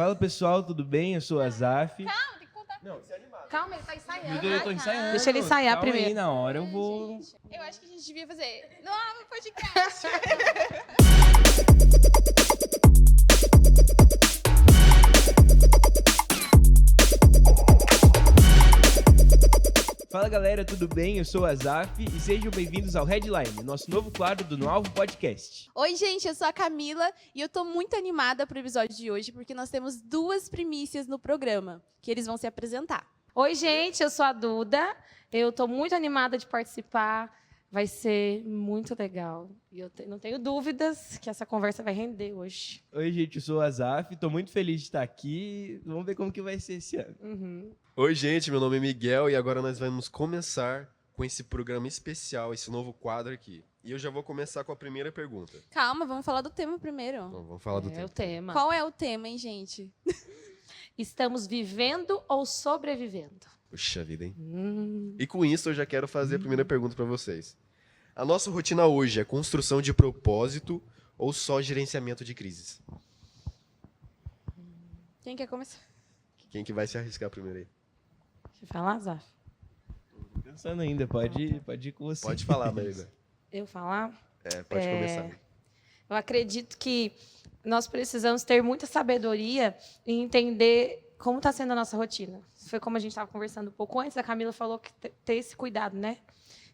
Fala pessoal, tudo bem? Eu sou o Azaf. Calma, tem que contar. Não, se animado. Calma, ele tá ensaiando. Eu tô ensaiando. Deixa ele ensaiar Calma primeiro. Aí, na hora eu vou. Eu acho que a gente devia fazer no podcast. Fala galera, tudo bem? Eu sou o Azaf e sejam bem-vindos ao Headline, nosso novo quadro do Novo Podcast. Oi, gente, eu sou a Camila e eu tô muito animada pro episódio de hoje porque nós temos duas primícias no programa que eles vão se apresentar. Oi, gente, eu sou a Duda. Eu tô muito animada de participar. Vai ser muito legal. E eu não tenho dúvidas que essa conversa vai render hoje. Oi, gente, eu sou o Azaf, tô muito feliz de estar aqui. Vamos ver como que vai ser esse ano. Oi, gente, meu nome é Miguel e agora nós vamos começar com esse programa especial, esse novo quadro aqui. E eu já vou começar com a primeira pergunta. Calma, vamos falar do tema primeiro. Então, vamos falar do É tema. o tema. Qual é o tema, hein, gente? Estamos vivendo ou sobrevivendo? Puxa vida, hein? E com isso eu já quero fazer a primeira pergunta para vocês. A nossa rotina hoje é construção de propósito ou só gerenciamento de crises? Quem quer começar? Quem que vai se arriscar primeiro aí? Você fala, Azaf? Tô pensando ainda, pode ir com você. Pode falar, Marina. Eu falar? Pode começar. Eu acredito que nós precisamos ter muita sabedoria e entender como está sendo a nossa rotina. Foi como a gente estava conversando um pouco antes, a Camila falou que ter esse cuidado, né?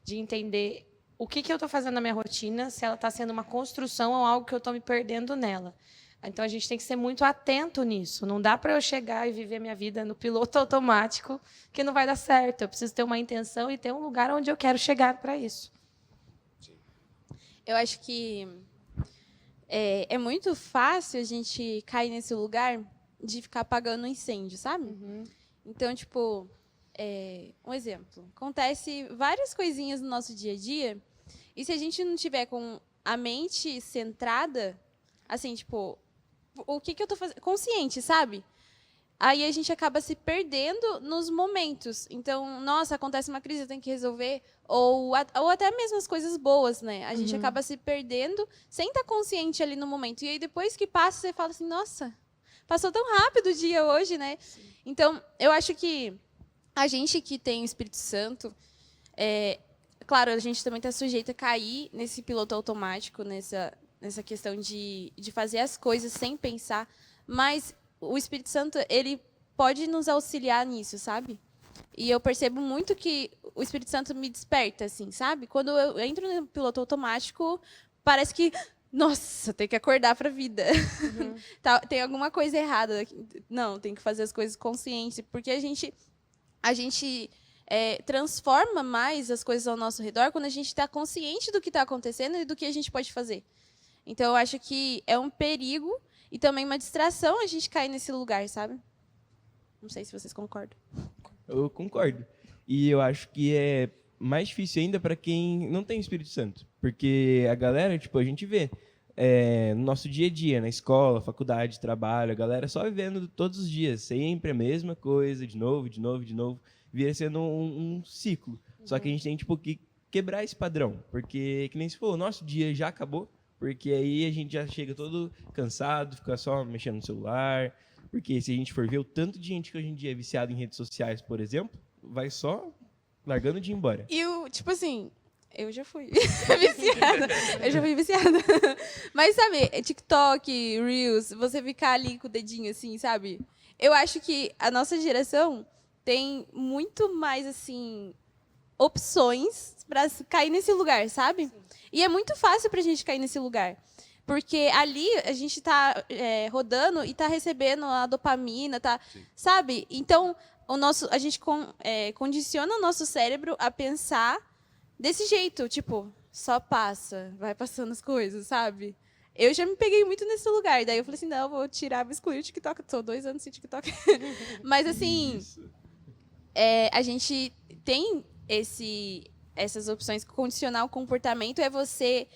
De entender o que eu estou fazendo na minha rotina, se ela está sendo uma construção ou algo que eu estou me perdendo nela. Então, a gente tem que ser muito atento nisso. Não dá para eu chegar e viver minha vida no piloto automático, que não vai dar certo. Eu preciso ter uma intenção e ter um lugar onde eu quero chegar para isso. Eu acho que é muito fácil a gente cair nesse lugar de ficar apagando incêndio, sabe? Então, tipo, um exemplo. Acontece várias coisinhas no nosso dia a dia e se a gente não tiver com a mente centrada, assim, tipo, o que eu tô fazendo? Consciente, sabe? Aí a gente acaba se perdendo nos momentos. Então, nossa, acontece uma crise, eu tenho que resolver. Ou até mesmo as coisas boas, né? A gente acaba se perdendo sem estar consciente ali no momento. E aí, depois que passa, você fala assim, nossa, passou tão rápido o dia hoje, né? Sim. Então, eu acho que a gente que tem o Espírito Santo, claro, a gente também está sujeito a cair nesse piloto automático, nessa questão de fazer as coisas sem pensar, mas o Espírito Santo, ele pode nos auxiliar nisso, sabe? E eu percebo muito que o Espírito Santo me desperta, assim, sabe? Quando eu entro no piloto automático, parece que, nossa, tem que acordar para a vida. Tem alguma coisa errada. Não, tem que fazer as coisas conscientes, porque a gente transforma mais as coisas ao nosso redor quando a gente está consciente do que está acontecendo e do que a gente pode fazer. Então, eu acho que é um perigo e também uma distração a gente cair nesse lugar, sabe? Não sei se vocês concordam. Eu concordo. E eu acho que é mais difícil ainda para quem não tem Espírito Santo. Porque a galera, tipo, a gente vê no nosso dia a dia, na escola, faculdade, trabalho, a galera só vivendo todos os dias, sempre a mesma coisa, de novo, vira sendo um ciclo. Só que a gente tem, tipo, que quebrar esse padrão. Porque, que nem se falou, o nosso dia já acabou, porque aí a gente já chega todo cansado, fica só mexendo no celular. Porque se a gente for ver o tanto de gente que hoje em dia é viciado em redes sociais, por exemplo, vai só largando de ir embora. E tipo assim, eu já fui viciada. Eu já fui viciada. Mas, sabe, TikTok, Reels, você ficar ali com o dedinho assim, sabe? Eu acho que a nossa geração tem muito mais, assim, opções para cair nesse lugar, sabe? Sim. E é muito fácil pra gente cair nesse lugar. Porque ali a gente está rodando e está recebendo a dopamina, tá, sabe? Então, a gente condiciona o nosso cérebro a pensar desse jeito, tipo, só passa, vai passando as coisas, sabe? Eu já me peguei muito nesse lugar. Daí eu falei assim, não, vou excluir o TikTok. Estou 2 anos sem TikTok. Mas, assim, a gente tem essas opções. Condicionar o comportamento é você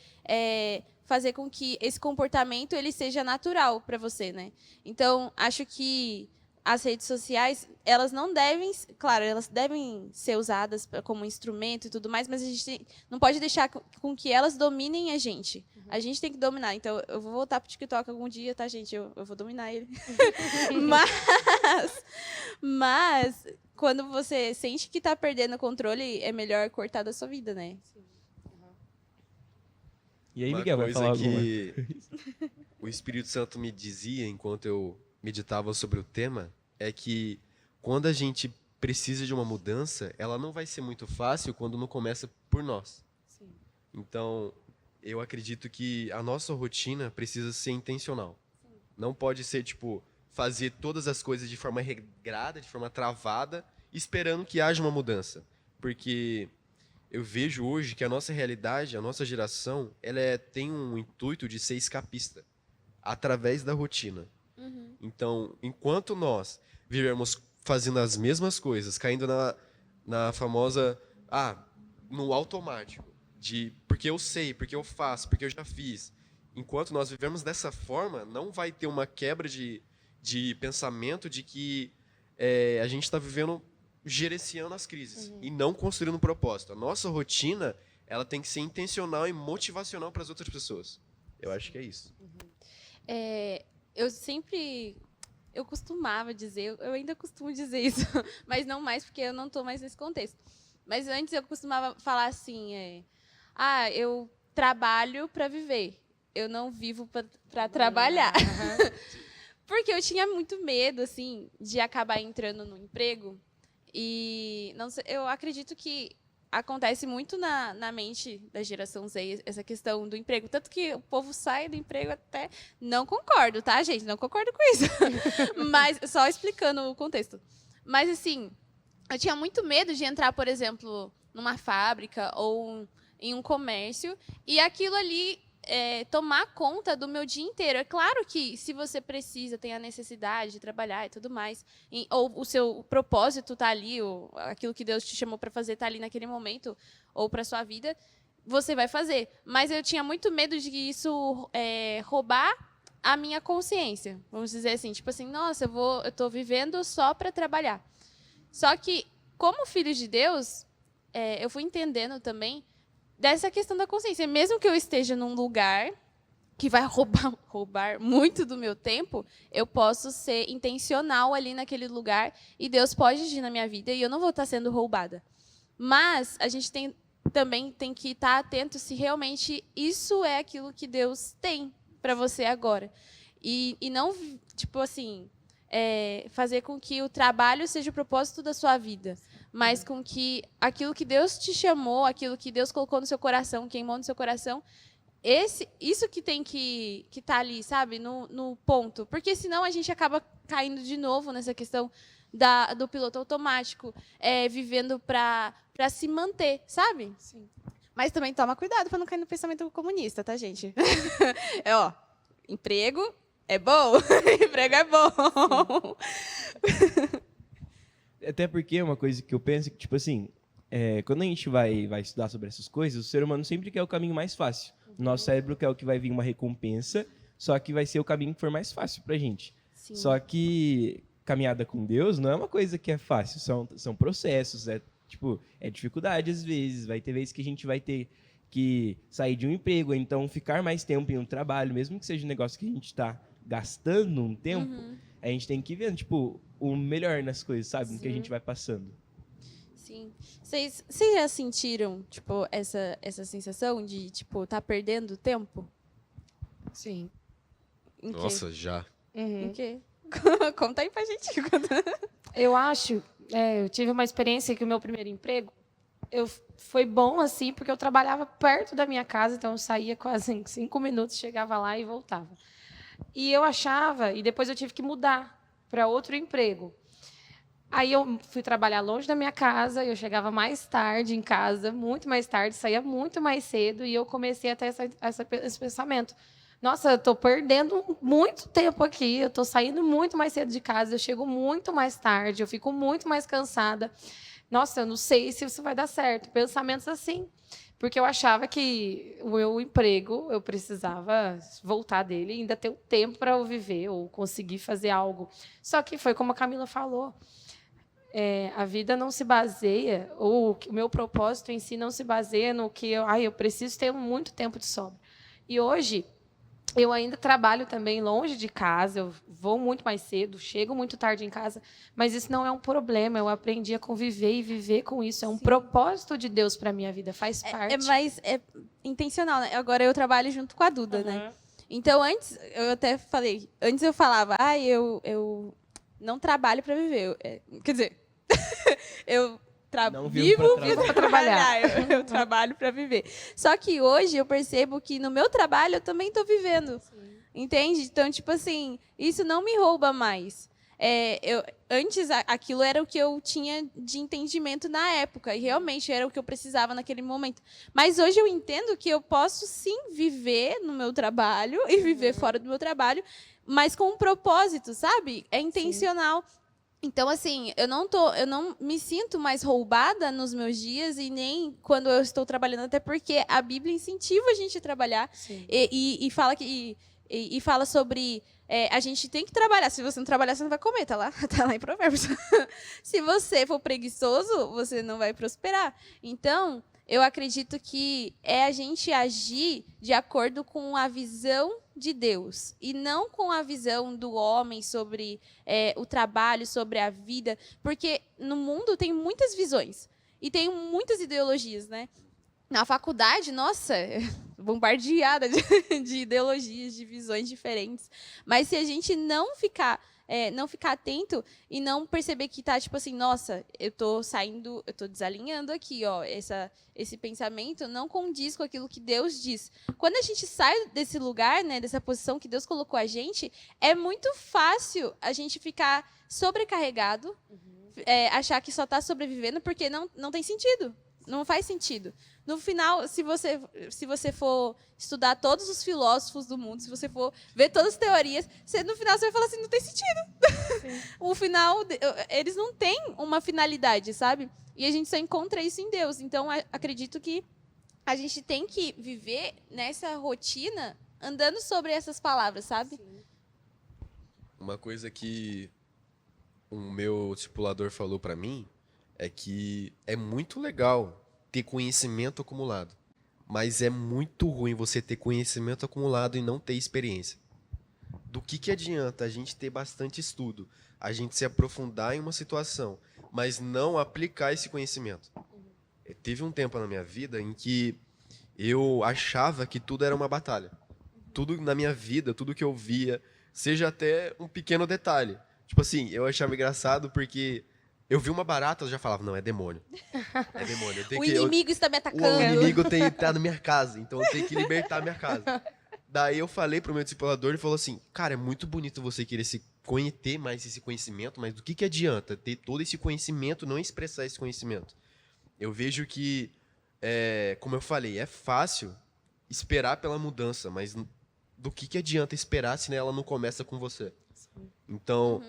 fazer com que esse comportamento ele seja natural para você, né? Então, acho que as redes sociais, elas não devem, claro, elas devem ser usadas como instrumento e tudo mais, mas a gente não pode deixar com que elas dominem a gente. A gente tem que dominar. Então, eu vou voltar pro TikTok algum dia, tá, gente? Eu vou dominar ele. mas, quando você sente que está perdendo o controle, é melhor cortar da sua vida, né? E aí, Uma Miguel, vai coisa falar alguma? que o Espírito Santo me dizia enquanto eu meditava sobre o tema é que quando a gente precisa de uma mudança, ela não vai ser muito fácil quando não começa por nós. Sim. Então, eu acredito que a nossa rotina precisa ser intencional. Não pode ser, tipo, fazer todas as coisas de forma regrada, de forma travada, esperando que haja uma mudança. Porque eu vejo hoje que a nossa realidade, a nossa geração, tem um intuito de ser escapista, através da rotina. Então, enquanto nós vivermos fazendo as mesmas coisas, caindo na famosa, no automático, porque eu sei, porque eu faço, porque eu já fiz. Enquanto nós vivemos dessa forma, não vai ter uma quebra de pensamento de que a gente está vivendo gerenciando as crises e não construindo um propósito. A nossa rotina, ela tem que ser intencional e motivacional para as outras pessoas. Eu acho que é isso. Eu costumava dizer, eu ainda costumo dizer isso, mas não mais porque eu não estou mais nesse contexto. Mas antes eu costumava falar assim, eu trabalho para viver, eu não vivo para trabalhar. Porque eu tinha muito medo, assim, de acabar entrando no emprego. E não sei, eu acredito que acontece muito na mente da geração Z essa questão do emprego. Tanto que o povo sai do emprego até... Não concordo, tá, gente? Não concordo com isso. Mas, só explicando o contexto. Mas, assim, eu tinha muito medo de entrar, por exemplo, numa fábrica ou em um comércio e aquilo ali tomar conta do meu dia inteiro. É claro que se você precisa, tem a necessidade de trabalhar e tudo mais, ou o seu propósito está ali, ou aquilo que Deus te chamou para fazer está ali naquele momento, ou para a sua vida, você vai fazer. Mas eu tinha muito medo de que isso roubar a minha consciência. Vamos dizer assim, tipo assim, nossa, eu estou vivendo só para trabalhar. Só que, como filho de Deus, eu fui entendendo também dessa questão da consciência. Mesmo que eu esteja num lugar que vai roubar muito do meu tempo, eu posso ser intencional ali naquele lugar e Deus pode agir na minha vida e eu não vou estar sendo roubada. Mas a gente também tem que estar atento se realmente isso é aquilo que Deus tem para você agora. E não, tipo assim, fazer com que o trabalho seja o propósito da sua vida, mas com que aquilo que Deus te chamou, aquilo que Deus colocou no seu coração, queimou no seu coração, isso que tem que estar ali, sabe, no ponto. Porque senão a gente acaba caindo de novo nessa questão do piloto automático, vivendo para se manter, sabe? Sim. Mas também toma cuidado para não cair no pensamento comunista, tá, gente? Emprego é bom, emprego é bom. Até porque é uma coisa que eu penso que, tipo assim, quando a gente vai estudar sobre essas coisas, o ser humano sempre quer o caminho mais fácil. O nosso cérebro quer o que vai vir uma recompensa, só que vai ser o caminho que for mais fácil pra gente. Sim. Só que caminhada com Deus não é uma coisa que é fácil, são processos, é dificuldade às vezes, vai ter vezes que a gente vai ter que sair de um emprego, ou então ficar mais tempo em um trabalho, mesmo que seja um negócio que a gente está gastando um tempo, a gente tem que ver, tipo, o melhor nas coisas, sabe? No que a gente vai passando. Sim. Vocês já sentiram, tipo, essa sensação de, tipo, tá perdendo tempo? Sim. Em quê? Nossa, já. Em quê? Conta aí pra gente. Eu acho, eu tive uma experiência que o meu primeiro emprego foi bom, assim, porque eu trabalhava perto da minha casa, então eu saía quase em 5 minutos, chegava lá e voltava. E eu achava, e depois eu tive que mudar para outro emprego. Aí eu fui trabalhar longe da minha casa, eu chegava mais tarde em casa, muito mais tarde, saía muito mais cedo, e eu comecei a ter esse pensamento. Nossa, eu estou perdendo muito tempo aqui, eu estou saindo muito mais cedo de casa, eu chego muito mais tarde, eu fico muito mais cansada. Nossa, eu não sei se isso vai dar certo. Pensamentos assim. Porque eu achava que o meu emprego, eu precisava voltar dele e ainda ter um tempo para eu viver ou conseguir fazer algo. Só que foi como a Camila falou. A vida não se baseia, ou o meu propósito em si não se baseia no que eu preciso ter muito tempo de sobra. E hoje, eu ainda trabalho também longe de casa, eu vou muito mais cedo, chego muito tarde em casa, mas isso não é um problema, eu aprendi a conviver e viver com isso. É um propósito de Deus para a minha vida, faz parte. É intencional, né? Agora eu trabalho junto com a Duda, né? Então, antes, eu até falei, antes eu falava, eu não trabalho para viver. Quer dizer, eu vivo para trabalhar. Eu trabalho para viver. Só que hoje eu percebo que no meu trabalho eu também estou vivendo. Sim. Entende? Então, tipo assim, isso não me rouba mais. Antes, aquilo era o que eu tinha de entendimento na época. E realmente era o que eu precisava naquele momento. Mas hoje eu entendo que eu posso, sim, viver no meu trabalho e viver fora do meu trabalho, mas com um propósito, sabe? É intencional. Sim. Então, assim, eu não me sinto mais roubada nos meus dias e nem quando eu estou trabalhando, até porque a Bíblia incentiva a gente a trabalhar e fala sobre a gente tem que trabalhar. Se você não trabalhar, você não vai comer, tá lá em Provérbios. Se você for preguiçoso, você não vai prosperar. Então, eu acredito que é a gente agir de acordo com a visão de Deus e não com a visão do homem sobre o trabalho, sobre a vida, porque no mundo tem muitas visões e tem muitas ideologias, né? Na faculdade, nossa, bombardeada de ideologias, de visões diferentes. Mas se a gente não ficar atento e não perceber que tá, tipo assim, nossa, eu tô desalinhando aqui, ó, esse pensamento não condiz com aquilo que Deus diz. Quando a gente sai desse lugar, né, dessa posição que Deus colocou a gente, é muito fácil a gente ficar sobrecarregado, achar que só tá sobrevivendo, porque não tem sentido. Não faz sentido. No final, se você for estudar todos os filósofos do mundo, se você for ver todas as teorias, no final você vai falar assim, não tem sentido. O final, eles não têm uma finalidade, sabe? E a gente só encontra isso em Deus. Então, acredito que a gente tem que viver nessa rotina andando sobre essas palavras, sabe? Sim. Uma coisa que o meu discipulador falou para mim é que é muito legal ter conhecimento acumulado, mas é muito ruim você ter conhecimento acumulado e não ter experiência. Do que adianta a gente ter bastante estudo, a gente se aprofundar em uma situação, mas não aplicar esse conhecimento? Teve um tempo na minha vida em que eu achava que tudo era uma batalha. Tudo na minha vida, tudo que eu via, seja até um pequeno detalhe. Tipo assim, eu achava engraçado porque eu vi uma barata, eu já falava, não, é demônio. É demônio. O inimigo está me atacando. O inimigo está na minha casa, então eu tenho que libertar a minha casa. Daí eu falei pro meu discipulador, ele falou assim, cara, é muito bonito você querer ter mais esse conhecimento, mas do que adianta ter todo esse conhecimento e não expressar esse conhecimento? Eu vejo que, como eu falei, é fácil esperar pela mudança, mas do que adianta esperar se ela não começa com você? Então,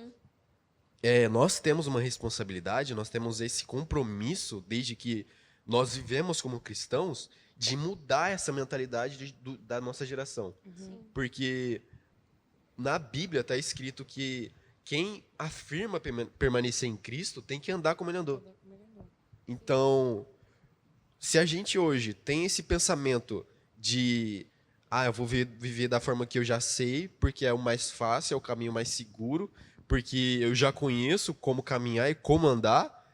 nós temos uma responsabilidade, nós temos esse compromisso, desde que nós vivemos como cristãos, de mudar essa mentalidade da nossa geração. Porque na Bíblia está escrito que quem afirma permanecer em Cristo tem que andar como ele andou. Então, se a gente hoje tem esse pensamento de eu vou viver da forma que eu já sei, porque é o mais fácil, é o caminho mais seguro, porque eu já conheço como caminhar e como andar,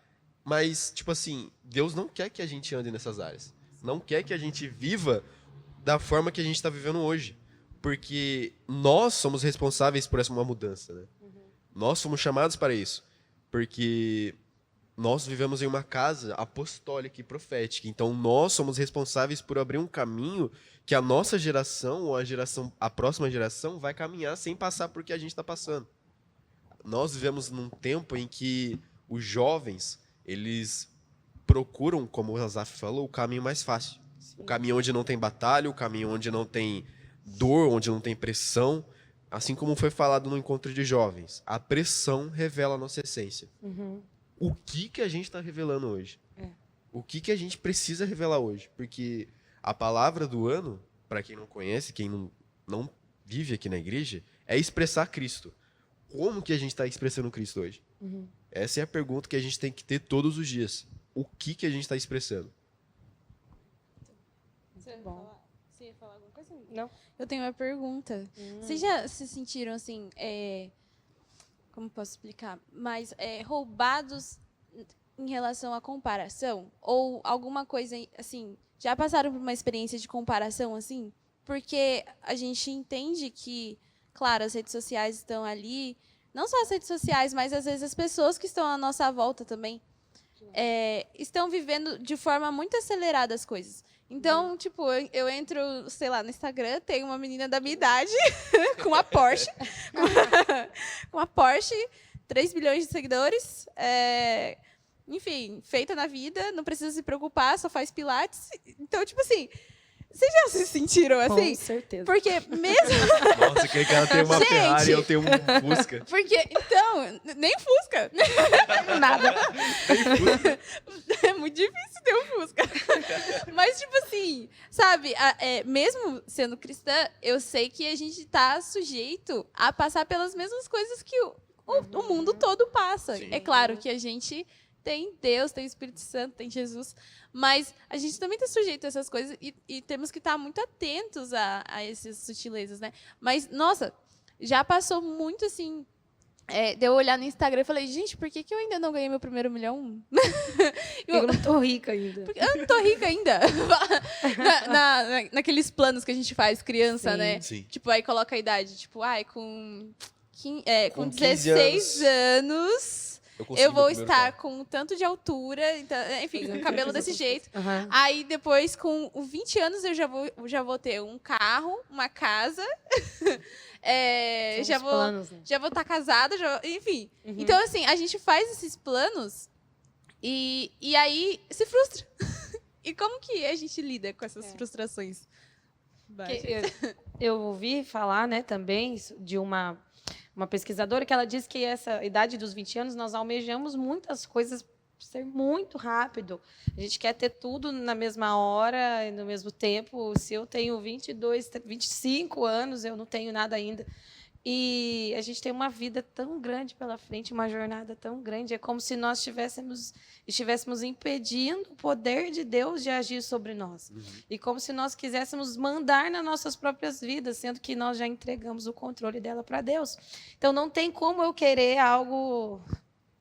mas, tipo assim, Deus não quer que a gente ande nessas áreas. Não quer que a gente viva da forma que a gente está vivendo hoje. Porque nós somos responsáveis por essa uma mudança, né? Nós somos chamados para isso. Porque nós vivemos em uma casa apostólica e profética. Então, nós somos responsáveis por abrir um caminho que a nossa geração ou a próxima geração vai caminhar sem passar por que a gente está passando. Nós vivemos num tempo em que os jovens, eles procuram, como o Azaf falou, o caminho mais fácil. Sim. O caminho onde não tem batalha, o caminho onde não tem dor, onde não tem pressão. Assim como foi falado no encontro de jovens, a pressão revela a nossa essência. O que a gente está revelando hoje? o que a gente precisa revelar hoje. Porque a palavra do ano, para quem não conhece, quem não vive aqui na igreja, é expressar Cristo. Como que a gente está expressando Cristo hoje? Essa é a pergunta que a gente tem que ter todos os dias. O que a gente está expressando? Bom. Você ia falar alguma coisa? Não. Eu tenho uma pergunta. Vocês já se sentiram assim, como posso explicar? Mas roubados em relação à comparação? Ou alguma coisa assim, já passaram por uma experiência de comparação assim? Porque a gente entende que, claro, as redes sociais estão ali, não só as redes sociais, mas às vezes as pessoas que estão à nossa volta também estão vivendo de forma muito acelerada as coisas. Então, tipo, eu entro, sei lá, no Instagram, tem uma menina da minha idade com uma Porsche, com uma Porsche, 3 bilhões de seguidores, enfim, feita na vida, não precisa se preocupar, só faz pilates. Então, tipo assim, vocês já se sentiram assim? Com certeza. Porque mesmo... Nossa, aquele cara tem uma Gente! Ferrari, eu tenho um Fusca. Porque, então, nem Fusca. Nada. É muito difícil ter um Fusca. Mas, tipo assim, sabe, mesmo sendo cristã, eu sei que a gente tá sujeito a passar pelas mesmas coisas que o mundo todo passa. Sim. É claro que a gente tem Deus, tem o Espírito Santo, tem Jesus, mas a gente também está sujeito a essas coisas e temos que estar muito atentos a essas sutilezas, né? Mas, nossa, já passou muito assim... de eu olhar no Instagram e falei, gente, por que eu ainda não ganhei meu primeiro milhão? Eu não tô rica ainda. Porque eu não tô rica ainda. Naqueles planos que a gente faz, criança, Sim. né? Sim. Tipo, aí coloca a idade. Tipo, com Com 16 anos, consegui eu vou meu primeiro estar carro. com um tanto de altura, então, enfim, com o cabelo desse jeito. Aham. Aí depois, com 20 anos, eu já vou ter um carro, uma casa. São Já os vou planos, né? já vou estar casada, enfim. Uhum. Então, assim, a gente faz esses planos e aí se frustra. E como que a gente lida com essas frustrações? Eu ouvi falar, né, também de uma pesquisadora que ela disse que essa idade dos 20 anos nós almejamos muitas coisas ser muito rápido. A gente quer ter tudo na mesma hora e no mesmo tempo. Se eu tenho 22, 25 anos, eu não tenho nada ainda. E a gente tem uma vida tão grande pela frente, uma jornada tão grande. É como se nós estivéssemos impedindo o poder de Deus de agir sobre nós. E como se nós quiséssemos mandar nas nossas próprias vidas, sendo que nós já entregamos o controle dela para Deus. Então, não tem como eu querer algo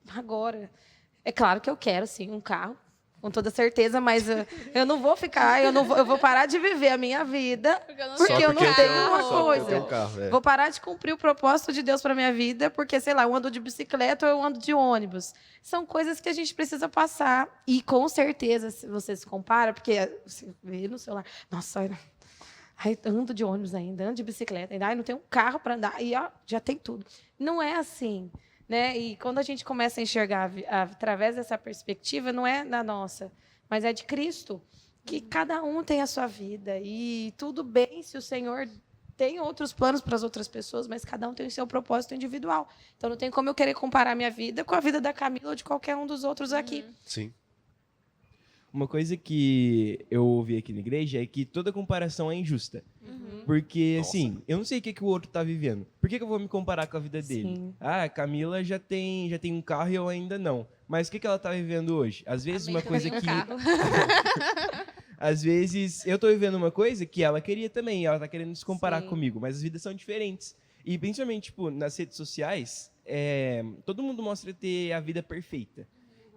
agora. É claro que eu quero, sim, um carro, com toda certeza, mas eu não vou ficar, eu vou parar de viver a minha vida porque eu não tenho uma coisa. Vou parar de cumprir o propósito de Deus para minha vida, porque, sei lá, eu ando de bicicleta ou eu ando de ônibus. São coisas que a gente precisa passar. E, com certeza, se você se compara, porque você vê no celular, nossa, ai, ando de ônibus ainda, ando de bicicleta ainda, ai, não tenho um carro para andar, e ó, já tem tudo. Não é assim. Né? E quando a gente começa a enxergar através dessa perspectiva, não é da nossa, mas é de Cristo, que cada um tem a sua vida. E tudo bem se o Senhor tem outros planos para as outras pessoas, mas cada um tem o seu propósito individual. Então, não tem como eu querer comparar minha vida com a vida da Camila ou de qualquer um dos outros aqui. Sim. Uma coisa que eu ouvi aqui na igreja é que toda comparação é injusta. Porque, assim, eu não sei o que o outro tá vivendo. Por que eu vou me comparar com a vida dele? Sim. Ah, a Camila já tem um carro e eu ainda não. Mas o que ela tá vivendo hoje? Às vezes uma coisa que... Às vezes eu tô vivendo uma coisa que ela queria também. Ela tá querendo se comparar Sim. comigo. Mas as vidas são diferentes. E principalmente, tipo, nas redes sociais, todo mundo mostra ter a vida perfeita.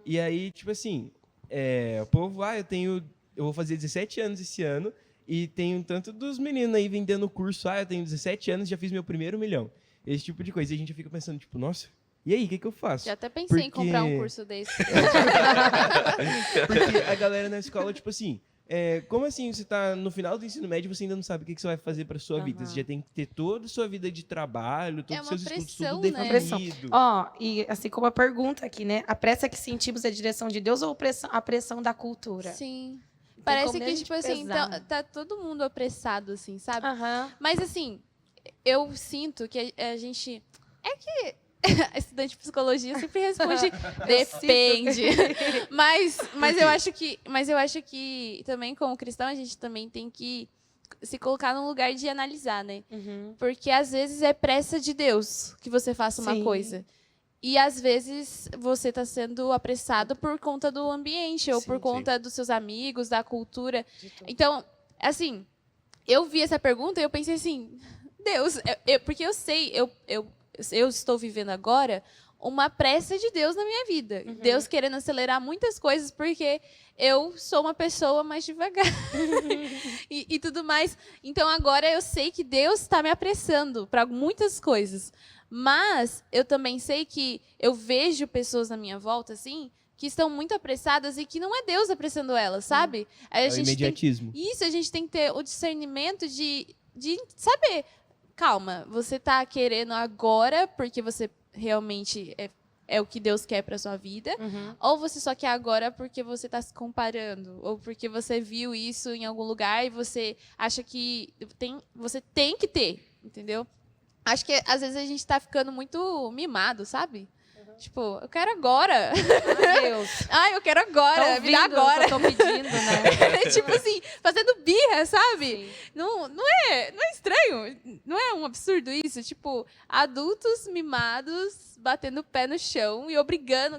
E aí, tipo assim, o povo, eu vou fazer 17 anos esse ano. E tem tanto dos meninos aí vendendo curso, eu tenho 17 anos, já fiz meu primeiro milhão. Esse tipo de coisa. E a gente fica pensando, tipo, nossa, e aí, o que eu faço? Já até pensei em Porque- comprar um curso desse. Porque a galera na escola, tipo assim, como assim você tá no final do ensino médio e você ainda não sabe o que você vai fazer pra sua vida? Você já tem que ter toda a sua vida de trabalho, todos os uma seus estudos, pressão, tudo né? definido. Ó, e assim como a pergunta aqui, né? A pressa que sentimos é a direção de Deus ou a pressão da cultura? Sim. Tem Parece como a que, gente tipo assim, pesar. tá todo mundo apressado, assim, sabe? Aham. Mas, assim, eu sinto que a gente... É que estudante de psicologia sempre responde depende. mas eu acho que também como cristão a gente também tem que se colocar num lugar de analisar, né? Porque às vezes é pressa de Deus que você faça uma Sim. coisa. E às vezes você está sendo apressado por conta do ambiente ou Sim, por sim. conta dos seus amigos, da cultura. Então, assim, eu vi essa pergunta e eu pensei assim, Deus, porque eu sei, eu estou vivendo agora uma pressa de Deus na minha vida. Deus querendo acelerar muitas coisas porque eu sou uma pessoa mais devagar e tudo mais. Então agora eu sei que Deus está me apressando para muitas coisas. Mas eu também sei que eu vejo pessoas na minha volta assim que estão muito apressadas e que não é Deus apressando elas, sabe? Aí É o imediatismo. isso, a gente tem que ter o discernimento de saber. Calma, você está querendo agora porque você realmente é o que Deus quer para sua vida, ou você só quer agora porque você está se comparando, ou porque você viu isso em algum lugar e você acha que você tem que ter, entendeu? Acho que às vezes a gente está ficando muito mimado, sabe? Tipo, eu quero agora. Ai, Deus. Ai, eu quero agora, Tá me dá ouvindo o agora. que eu tô pedindo, né? Tipo assim, fazendo birra, sabe? Sim. Não é estranho? Não é um absurdo isso? Tipo, adultos mimados batendo o pé no chão e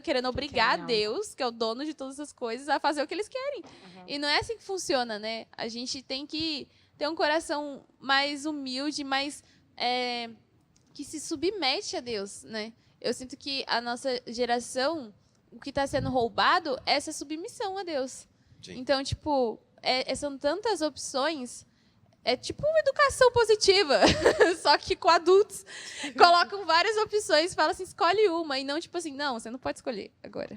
querendo obrigar querem Deus, que é o dono de todas as coisas, a fazer o que eles querem. E não é assim que funciona, né? A gente tem que ter um coração mais humilde, mais que se submete a Deus, né? Eu sinto que a nossa geração, o que está sendo roubado é essa submissão a Deus. Sim. Então, tipo, são tantas opções. É tipo uma educação positiva, só que com adultos. Colocam várias opções e falam assim, escolhe uma. E não, tipo assim, não, você não pode escolher agora.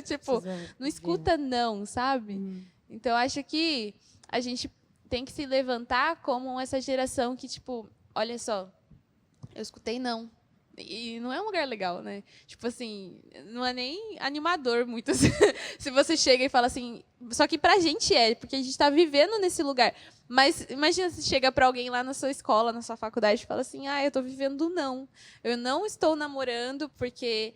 Tipo, não escuta não, sabe? Então, acho que a gente tem que se levantar como essa geração que, tipo, olha só, eu escutei não. E não é um lugar legal, né? Tipo assim, não é nem animador muito. Se você chega e fala assim... Só que pra gente porque a gente tá vivendo nesse lugar. Mas imagina se chega pra alguém lá na sua escola, na sua faculdade, e fala assim, eu tô vivendo não. Eu não estou namorando porque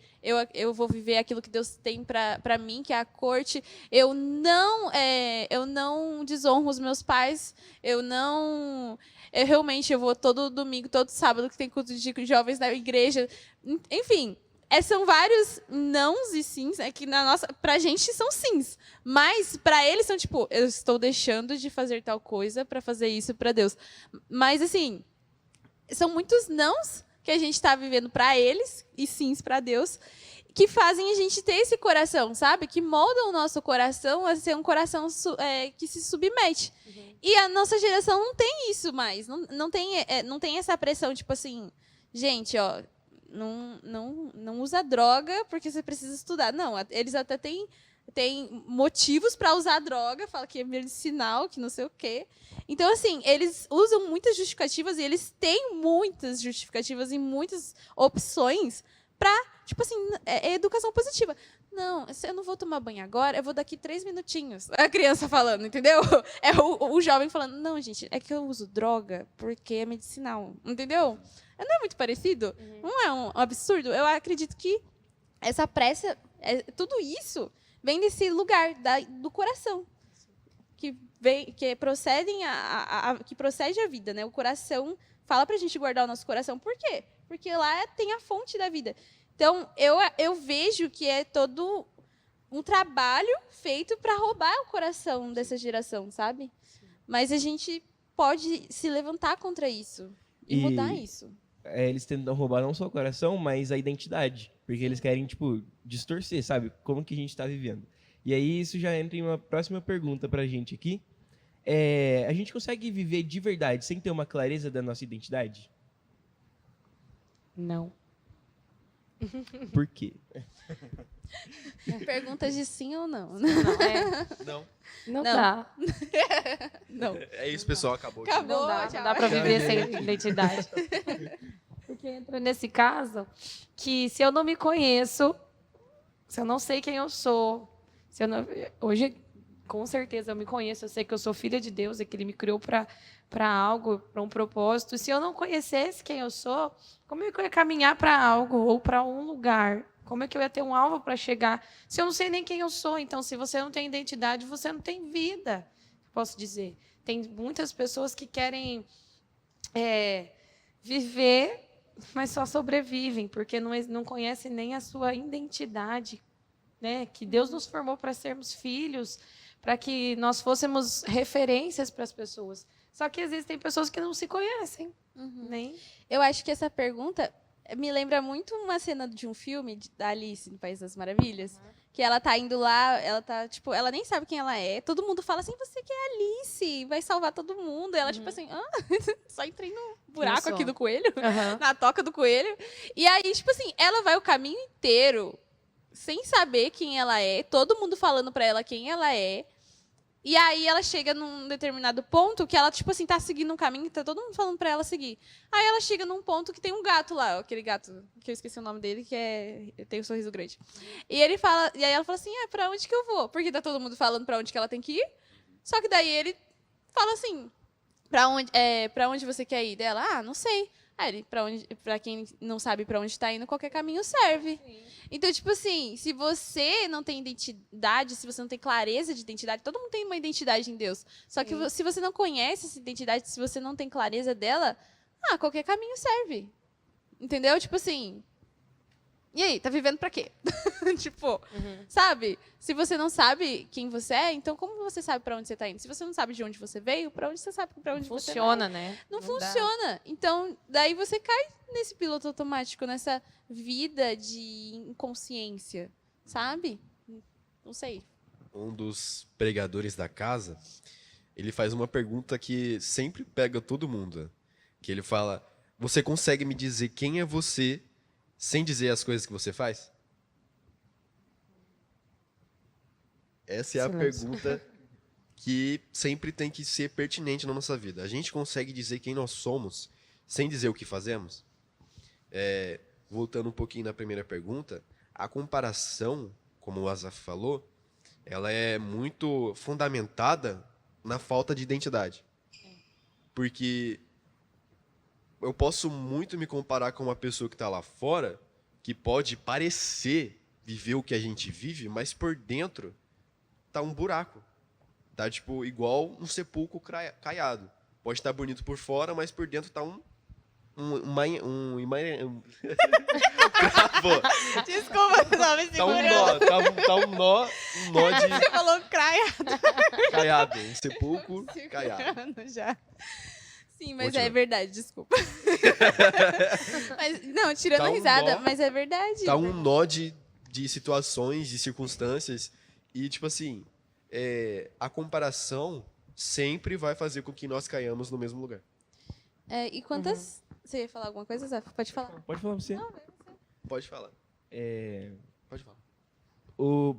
eu vou viver aquilo que Deus tem pra mim, que é a corte. Eu não desonro os meus pais. Realmente, eu vou todo domingo, todo sábado, que tem culto de jovens na igreja. Enfim, são vários nãos e sims, que pra gente são sims. Mas pra eles são tipo, eu estou deixando de fazer tal coisa pra fazer isso pra Deus. Mas, assim, são muitos nãos que a gente está vivendo pra eles e sims pra Deus, que fazem a gente ter esse coração, sabe? Que moldam o nosso coração a ser um coração que se submete. E a nossa geração não tem isso mais. Não tem essa pressão, tipo assim, gente, ó, não usa droga porque você precisa estudar. Não, eles até têm motivos para usar droga, fala que é medicinal, que não sei o quê. Então, assim, eles usam muitas justificativas e eles têm muitas justificativas e muitas opções para, tipo assim, educação positiva. Não, eu não vou tomar banho agora, eu vou daqui 3 minutinhos. A criança falando, entendeu? É o jovem falando, não, gente, é que eu uso droga porque é medicinal, entendeu? Não é muito parecido? Não é um absurdo? Eu acredito que essa pressa, tudo isso vem desse lugar do coração, que procede a vida, né? O coração fala pra gente guardar o nosso coração. Por quê? Porque lá tem a fonte da vida. Então, eu vejo que é todo um trabalho feito para roubar o coração dessa geração, sabe? Mas a gente pode se levantar contra isso e mudar isso. Eles tentam roubar não só o coração, mas a identidade. Porque eles querem, tipo, distorcer, sabe? Como que a gente está vivendo. E aí isso já entra em uma próxima pergunta pra gente aqui. A gente consegue viver de verdade sem ter uma clareza da nossa identidade? Não. Por quê? Perguntas de sim ou não. Não. Não dá. Não. É isso, pessoal. Acabou. Acabou. Não dá, tchau. não dá para viver sem identidade. Porque entra nesse caso que se eu não me conheço, se eu não sei quem eu sou, hoje com certeza eu me conheço, eu sei que eu sou filha de Deus, e que Ele me criou para algo, para um propósito. Se eu não conhecesse quem eu sou, como é que eu ia caminhar para algo ou para um lugar? Como é que eu ia ter um alvo para chegar? Se eu não sei nem quem eu sou, então, se você não tem identidade, você não tem vida, posso dizer. Tem muitas pessoas que querem viver, mas só sobrevivem, porque não conhecem nem a sua identidade, né? Que Deus nos formou para sermos filhos, para que nós fôssemos referências para as pessoas. Só que existem pessoas que não se conhecem, nem. Eu acho que essa pergunta me lembra muito uma cena de um filme da Alice no País das Maravilhas, que ela tá indo lá, ela tá, tipo, ela nem sabe quem ela é, todo mundo fala assim, você que é Alice, vai salvar todo mundo. E ela, tipo assim, só entrei no buraco aqui do coelho, na toca do coelho. E aí, tipo assim, ela vai o caminho inteiro sem saber quem ela é, todo mundo falando pra ela quem ela é. E aí ela chega num determinado ponto que ela, tipo assim, tá seguindo um caminho e tá todo mundo falando pra ela seguir. Aí ela chega num ponto que tem um gato lá, aquele gato, que eu esqueci o nome dele, que tem um sorriso grande. E ele fala, e aí ela fala assim, pra onde que eu vou? Porque tá todo mundo falando pra onde que ela tem que ir. Só que daí ele fala assim, pra onde você quer ir? Dela, não sei. Aí ele, pra quem não sabe pra onde tá indo, qualquer caminho serve. Sim. Então, tipo assim, se você não tem identidade, se você não tem clareza de identidade, todo mundo tem uma identidade em Deus. Só que se você não conhece essa identidade, se você não tem clareza dela, qualquer caminho serve. Entendeu? Tipo assim, e aí, tá vivendo pra quê? Tipo, sabe? Se você não sabe quem você é, então como você sabe pra onde você tá indo? Se você não sabe de onde você veio, pra onde você sabe pra onde você vai? Funciona, né? Não funciona. Então, daí você cai nesse piloto automático, nessa vida de inconsciência, sabe? Não sei. Um dos pregadores da casa, ele faz uma pergunta que sempre pega todo mundo. Que ele fala, você consegue me dizer quem é você sem dizer as coisas que você faz? Essa é a pergunta que sempre tem que ser pertinente na nossa vida. A gente consegue dizer quem nós somos sem dizer o que fazemos? Voltando um pouquinho na primeira pergunta, a comparação, como o Asaf falou, ela é muito fundamentada na falta de identidade. Porque eu posso muito me comparar com uma pessoa que está lá fora, que pode parecer viver o que a gente vive, mas por dentro tá um buraco. Tá tipo igual um sepulcro caiado. Pode estar bonito por fora, mas por dentro tá Desculpa, não me segurando. Tá um nó de... Você falou caiado. Caiado, um sepulcro caiado. Já. Sim, mas Continua. é verdade, desculpa. Mas, não, tirando risada, mas é verdade. Tá um nó de situações, de circunstâncias. E, tipo assim, a comparação sempre vai fazer com que nós caiamos no mesmo lugar. E quantas... Você ia falar alguma coisa, Zé? Pode falar. Pode falar você. Não, vai você. Pode falar. Pode falar.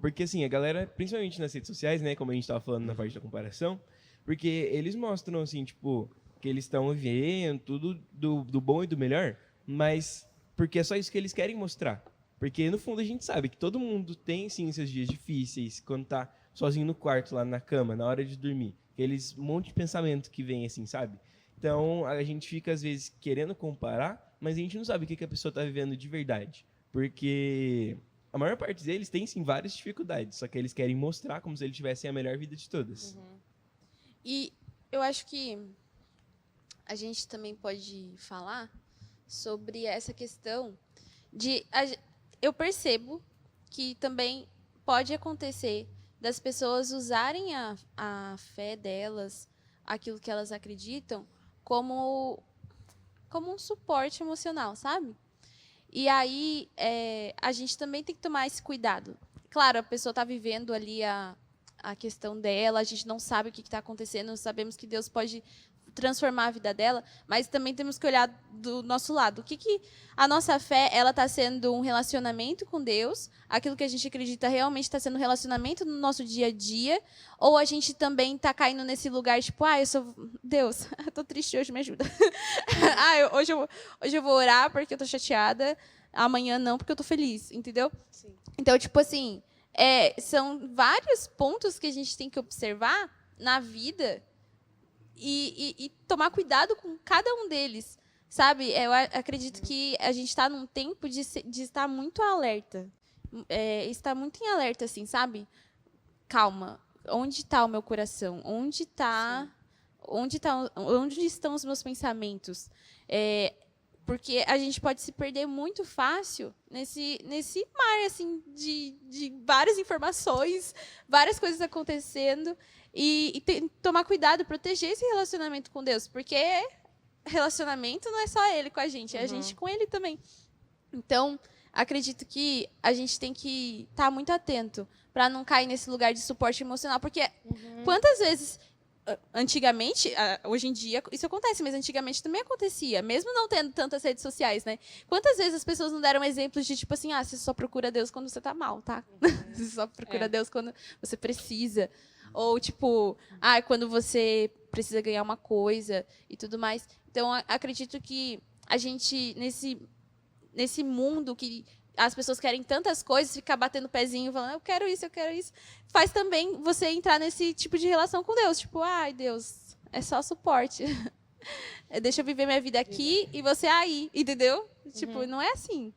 Porque assim, a galera, principalmente nas redes sociais, né, como a gente tava falando na parte da comparação, porque eles mostram assim, tipo, que eles estão vivendo tudo do bom e do melhor, mas porque é só isso que eles querem mostrar. Porque no fundo a gente sabe que todo mundo tem sim seus dias difíceis, quando tá sozinho no quarto, lá na cama, na hora de dormir. Aqueles monte de pensamento que vem assim, sabe? Então a gente fica às vezes querendo comparar, mas a gente não sabe o que a pessoa tá vivendo de verdade. Porque a maior parte deles tem sim várias dificuldades, só que eles querem mostrar como se eles tivessem a melhor vida de todas. E eu acho que a gente também pode falar sobre essa questão de... Eu percebo que também pode acontecer das pessoas usarem a fé delas, aquilo que elas acreditam, como um suporte emocional, sabe? E aí a gente também tem que tomar esse cuidado. Claro, a pessoa está vivendo ali a questão dela, a gente não sabe o que está acontecendo, sabemos que Deus pode transformar a vida dela, mas também temos que olhar do nosso lado. O que a nossa fé, ela está sendo um relacionamento com Deus, aquilo que a gente acredita realmente está sendo um relacionamento no nosso dia a dia, ou a gente também está caindo nesse lugar, tipo, eu sou Deus, eu tô triste hoje, me ajuda. Hoje eu vou orar porque eu tô chateada, amanhã não, porque eu tô feliz, entendeu? Sim. Então, tipo assim, são vários pontos que a gente tem que observar na vida e tomar cuidado com cada um deles, sabe? Eu acredito que a gente está num tempo de estar muito alerta. Estar muito em alerta, assim, sabe? Calma. Onde está o meu coração? Onde estão os meus pensamentos? Porque a gente pode se perder muito fácil nesse mar assim, de várias informações, várias coisas acontecendo, e tomar cuidado, proteger esse relacionamento com Deus, porque relacionamento não é só Ele com a gente, é a gente com Ele também. Então, acredito que a gente tem que estar muito atento para não cair nesse lugar de suporte emocional, porque quantas vezes... Antigamente, hoje em dia isso acontece, mas antigamente também acontecia, mesmo não tendo tantas redes sociais, né? Quantas vezes as pessoas não deram exemplos de tipo assim, você só procura Deus quando você tá mal, tá? Você só procura Deus quando você precisa. Ou tipo, quando você precisa ganhar uma coisa e tudo mais. Então, acredito que a gente, nesse mundo que as pessoas querem tantas coisas, ficar batendo o pezinho, falando, eu quero isso, faz também você entrar nesse tipo de relação com Deus. Tipo, Deus, é só suporte. Deixa eu viver minha vida aqui e você aí, entendeu? Tipo, não é assim.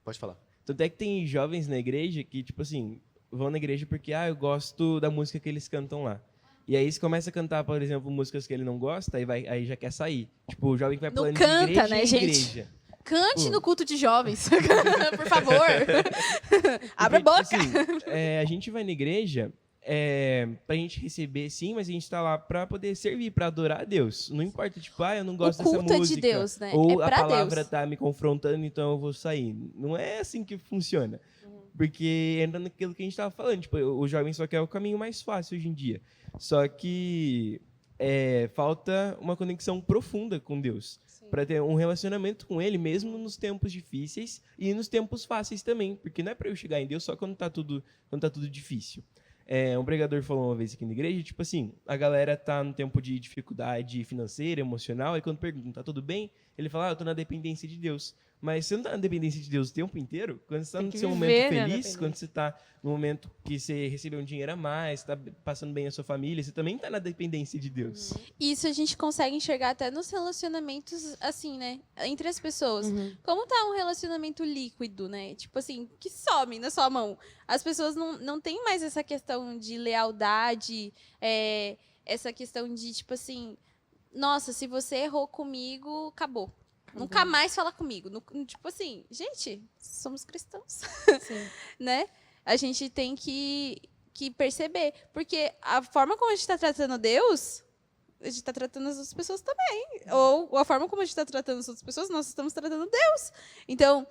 Pode falar. Tanto é que tem jovens na igreja que, tipo assim, vão na igreja porque, eu gosto da música que eles cantam lá. E aí você começa a cantar, por exemplo, músicas que ele não gosta, aí já quer sair. Tipo, o jovem que vai pulando de igreja em igreja. Cante no culto de jovens, por favor. Abre a boca. Assim, a gente vai na igreja pra gente receber, sim, mas a gente tá lá pra poder servir, pra adorar a Deus. Não importa, tipo, eu não gosto dessa música. O culto é de Deus, né? Ou é a pra palavra Deus. tá me confrontando, então eu vou sair. Não é assim que funciona. Porque entra naquilo que a gente tava falando. Tipo, o jovem só quer o caminho mais fácil hoje em dia. Só que falta uma conexão profunda com Deus. Para ter um relacionamento com Ele, mesmo nos tempos difíceis e nos tempos fáceis também. Porque não é para eu chegar em Deus só quando tá tudo difícil. Um pregador falou uma vez aqui na igreja, tipo assim, a galera tá no tempo de dificuldade financeira, emocional, e quando perguntam, tá tudo bem? Ele fala, eu tô na dependência de Deus. Mas você não tá na dependência de Deus o tempo inteiro? Quando você tá no seu momento feliz, quando você tá no momento que você recebeu um dinheiro a mais, tá passando bem a sua família, você também tá na dependência de Deus. Isso a gente consegue enxergar até nos relacionamentos, assim, né? Entre as pessoas. Como tá um relacionamento líquido, né? Tipo assim, que some na sua mão. As pessoas não têm mais essa questão de lealdade, essa questão de, tipo assim, nossa, se você errou comigo, acabou. Nunca mais fala comigo. Tipo assim, gente, somos cristãos. Né? A gente tem que perceber. Porque a forma como a gente está tratando Deus, a gente está tratando as outras pessoas também. Ou a forma como a gente está tratando as outras pessoas, nós estamos tratando Deus. Então,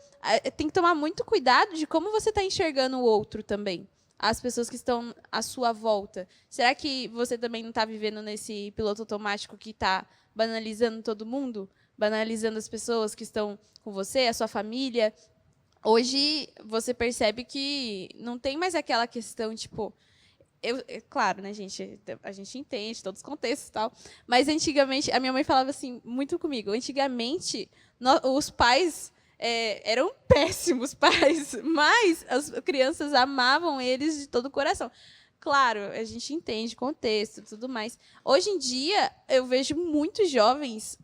tem que tomar muito cuidado de como você está enxergando o outro também. As pessoas que estão à sua volta. Será que você também não está vivendo nesse piloto automático que está banalizando todo mundo? Banalizando as pessoas que estão com você, a sua família. Hoje, você percebe que não tem mais aquela questão, tipo... claro, né, gente? A gente entende todos os contextos e tal. Mas, antigamente, a minha mãe falava assim, muito comigo. Antigamente, os pais eram péssimos pais, mas as crianças amavam eles de todo o coração. Claro, a gente entende contexto e tudo mais. Hoje em dia, eu vejo muitos jovens...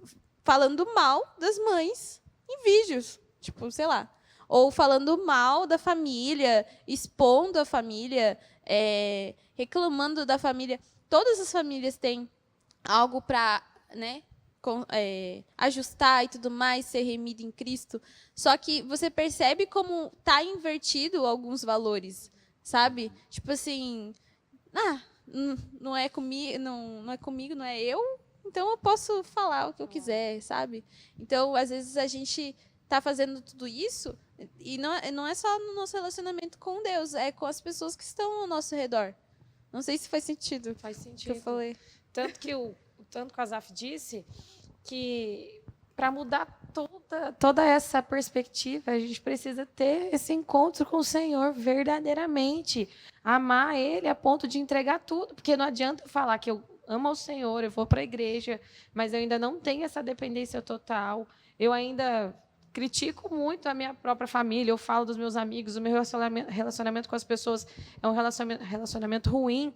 falando mal das mães em vídeos, tipo, sei lá. Ou falando mal da família, expondo a família, reclamando da família. Todas as famílias têm algo para, né, ajustar e tudo mais, ser remido em Cristo. Só que você percebe como está invertido alguns valores, sabe? Tipo assim, não é comigo, não é eu. Então, eu posso falar o que eu quiser, sabe? Então, às vezes, a gente está fazendo tudo isso e não é só no nosso relacionamento com Deus, é com as pessoas que estão ao nosso redor. Não sei se faz sentido. Faz O sentido. que eu falei. Tanto que o Azaf disse que, para mudar toda essa perspectiva, a gente precisa ter esse encontro com o Senhor verdadeiramente. Amar Ele a ponto de entregar tudo. Porque não adianta eu falar que eu amo ao Senhor, eu vou para a igreja, mas eu ainda não tenho essa dependência total. Eu ainda critico muito a minha própria família, eu falo dos meus amigos, o meu relacionamento com as pessoas é um relacionamento ruim,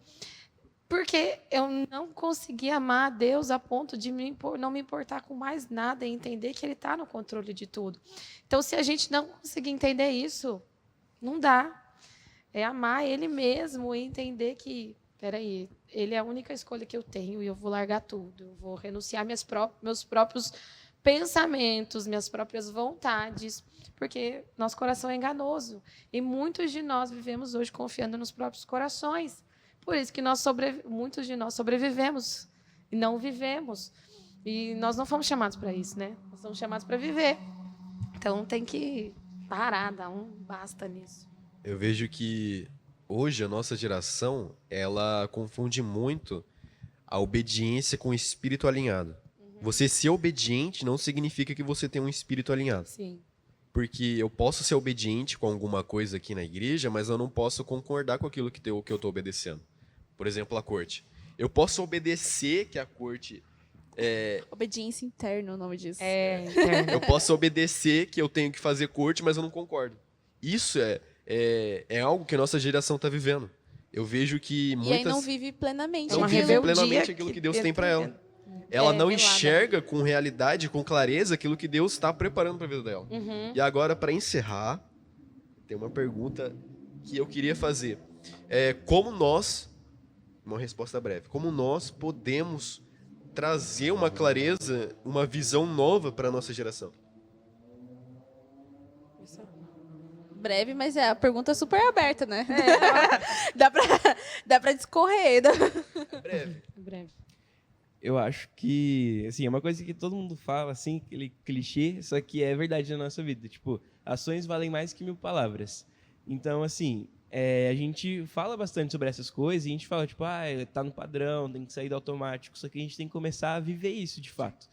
porque eu não consegui amar a Deus a ponto de não me importar com mais nada e entender que Ele está no controle de tudo. Então, se a gente não conseguir entender isso, não dá. É amar Ele mesmo e entender que, peraí, Ele é a única escolha que eu tenho e eu vou largar tudo. Eu vou renunciar meus próprios pensamentos, minhas próprias vontades, porque nosso coração é enganoso. E muitos de nós vivemos hoje confiando nos próprios corações. Por isso que muitos de nós sobrevivemos e não vivemos. E nós não fomos chamados para isso, né? Nós somos chamados para viver. Então tem que parar, dar um basta nisso. Eu vejo que hoje a nossa geração, ela confunde muito a obediência com o espírito alinhado. Você ser obediente não significa que você tem um espírito alinhado. Sim. Porque eu posso ser obediente com alguma coisa aqui na igreja, mas eu não posso concordar com aquilo que eu estou obedecendo. Por exemplo, a corte. Eu posso obedecer que a corte... Obediência interna, o nome disso. Eu posso obedecer que eu tenho que fazer corte, mas eu não concordo. Isso é algo que a nossa geração está vivendo. Eu vejo que muitas... E aí não vive plenamente. não uma vive rebeldia plenamente aquilo que Deus tem para ela. Ela não enxerga com realidade, com clareza, aquilo que Deus está preparando para a vida dela. E agora, para encerrar, tem uma pergunta que eu queria fazer. Como nós, uma resposta breve, como nós podemos trazer uma clareza, uma visão nova para a nossa geração? Breve, mas a pergunta é super aberta, né? Dá pra discorrer. Breve. Eu acho que, assim, é uma coisa que todo mundo fala, assim, aquele clichê, só que é verdade na nossa vida. Tipo, ações valem mais que 1000 palavras. Então, assim, a gente fala bastante sobre essas coisas e a gente fala, tipo, tá no padrão, tem que sair do automático, só que a gente tem que começar a viver isso, de fato.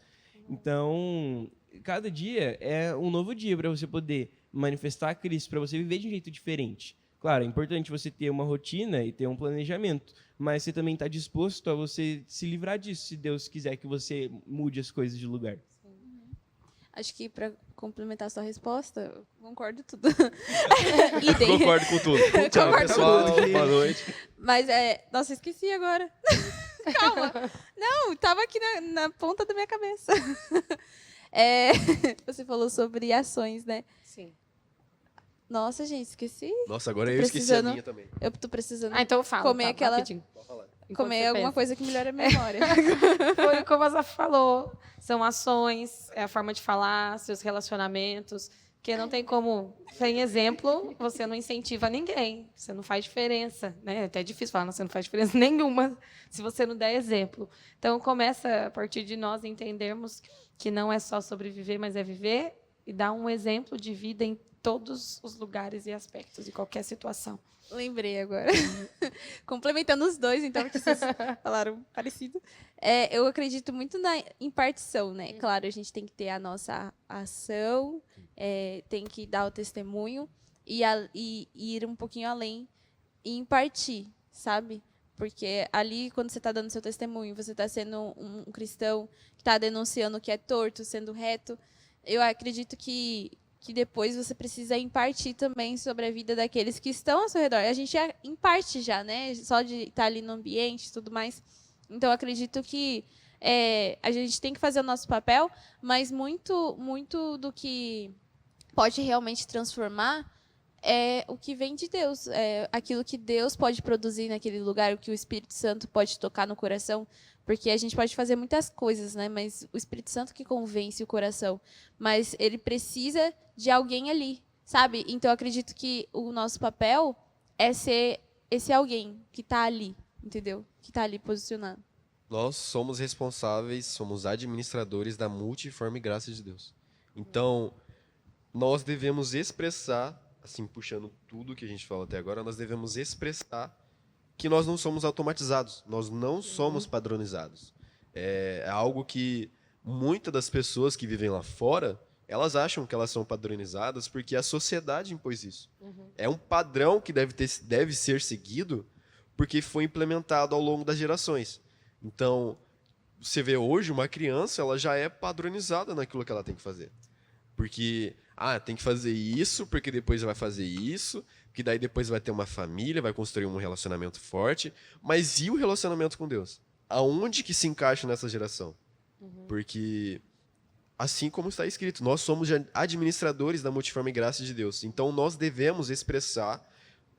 Então, cada dia é um novo dia para você poder manifestar a Cristo, para você viver de um jeito diferente. Claro, é importante você ter uma rotina e ter um planejamento, mas você também está disposto a você se livrar disso, se Deus quiser que você mude as coisas de lugar. Acho que para complementar a sua resposta, eu concordo tudo. Idem. Concordo com tudo. Tchau, Concordo pessoal. com tudo. Boa noite. Mas nossa, esqueci agora. Calma. Não, tava aqui na ponta da minha cabeça. Você falou sobre ações, né? Sim. Nossa, gente, esqueci. Nossa, agora eu esqueci a minha também. Eu tô precisando Então eu falo. comer aquela. Rapidinho. Pode falar. Enquanto Comer você alguma pensa. coisa que melhora a memória. Foi como a Zaf falou. São ações, é a forma de falar, seus relacionamentos. Porque não tem como, sem exemplo, você não incentiva ninguém. Você não faz diferença. Né? É até difícil falar, você não faz diferença nenhuma se você não der exemplo. Então, começa a partir de nós entendermos que não é só sobreviver, mas é viver e dar um exemplo de vida em todos os lugares e aspectos, de qualquer situação. Lembrei agora. Complementando os dois, então, porque vocês falaram parecido. Eu acredito muito na impartição, né? Claro, a gente tem que ter a nossa ação, tem que dar o testemunho e ir um pouquinho além e impartir, sabe? Porque ali, quando você está dando seu testemunho, você está sendo um cristão que está denunciando o que é torto, sendo reto. Eu acredito que depois você precisa impartir também sobre a vida daqueles que estão ao seu redor. A gente imparte já, né? Só de estar ali no ambiente e tudo mais. Então, acredito que a gente tem que fazer o nosso papel, mas muito do que pode realmente transformar é o que vem de Deus. É aquilo que Deus pode produzir naquele lugar, o que o Espírito Santo pode tocar no coração. Porque a gente pode fazer muitas coisas, né? Mas o Espírito Santo que convence o coração. Mas ele precisa de alguém ali, sabe? Então, eu acredito que o nosso papel é ser esse alguém que está ali, entendeu? Que está ali posicionado. Nós somos responsáveis, somos administradores da multiforme graça de Deus. Então, nós devemos expressar, assim, puxando tudo que a gente falou até agora, nós devemos expressar que nós não somos automatizados, nós não somos padronizados. É algo que muitas das pessoas que vivem lá fora, elas acham que elas são padronizadas porque a sociedade impôs isso. É um padrão que deve ser seguido porque foi implementado ao longo das gerações. Então, você vê hoje uma criança, ela já é padronizada naquilo que ela tem que fazer. Porque, tem que fazer isso, porque depois vai fazer isso, que daí depois vai ter uma família, vai construir um relacionamento forte. Mas e o relacionamento com Deus? Aonde que se encaixa nessa geração? Porque, assim como está escrito, nós somos administradores da multiforme graça de Deus. Então, nós devemos expressar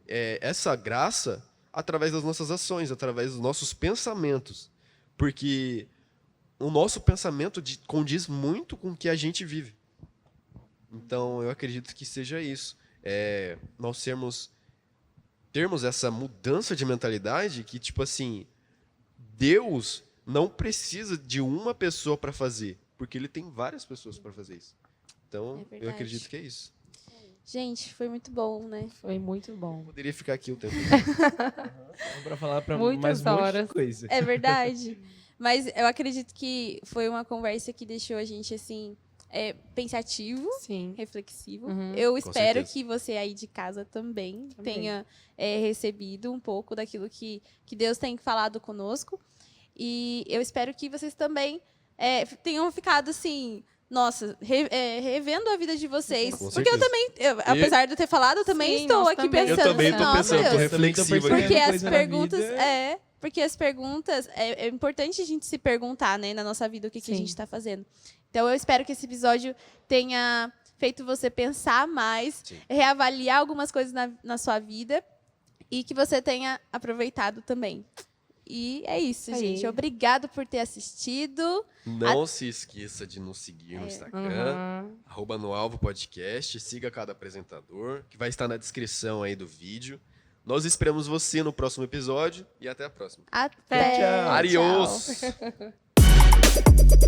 essa graça através das nossas ações, através dos nossos pensamentos. Porque o nosso pensamento condiz muito com o que a gente vive. Então, eu acredito que seja isso. Nós termos essa mudança de mentalidade que, tipo assim, Deus não precisa de uma pessoa para fazer, porque Ele tem várias pessoas para fazer isso. Então, É verdade. eu acredito que é isso. Gente, foi muito bom, né? Foi muito bom. Poderia ficar aqui o tempo Para falar para Muitas mais um monte horas. de coisa. É verdade. Mas eu acredito que foi uma conversa que deixou a gente, assim, pensativo, Sim. reflexivo. Uhum. Eu espero certeza. que você aí de casa também tenha recebido um pouco daquilo que Deus tem falado conosco. E eu espero que vocês também tenham ficado, assim... Nossa, revendo a vida de vocês. Com Porque eu certeza. também, apesar de eu ter falado, eu também Sim, estou nós aqui também. pensando. Eu também tô nossa, pensando, tô Deus. reflexivo Também tô aqui. Porque percebendo as coisa na perguntas. vida. Porque as perguntas. É importante a gente se perguntar, né, na nossa vida, o que a Sim. gente está fazendo. Então, eu espero que esse episódio tenha feito você pensar mais, Sim. reavaliar algumas coisas na sua vida e que você tenha aproveitado também. E é isso, Aí. gente. Obrigado por ter assistido. Não se esqueça de nos seguir no Instagram, Uhum. @NoAlvo Podcast, siga cada apresentador, que vai estar na descrição aí do vídeo. Nós esperamos você no próximo episódio e até a próxima. Até. Tchau. Adiós! Tchau.